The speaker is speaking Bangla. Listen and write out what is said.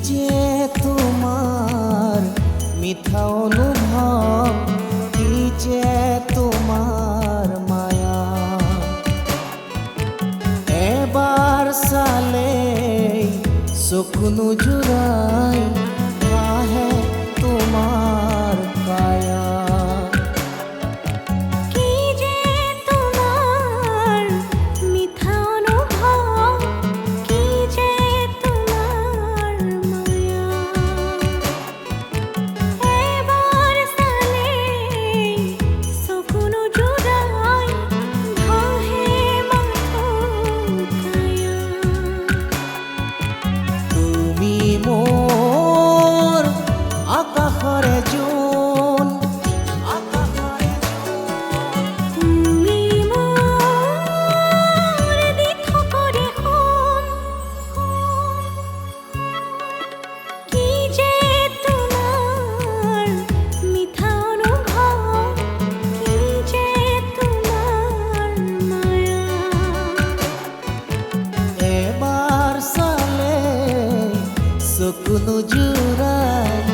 যে তোমার মিঠা অনুভব, কি যে তোমার মায়া, এবার চালে চকুনো জুড়াই আহে তোমার কায়া। মোর আকাশরে জোন, তুমি মোৰ দি থকৰে সোণ, কি যে তোমাৰ মিঠা অনুভৱ, কি যে তোমাৰ মায়া, এবার চালে চকুনো জুড়াই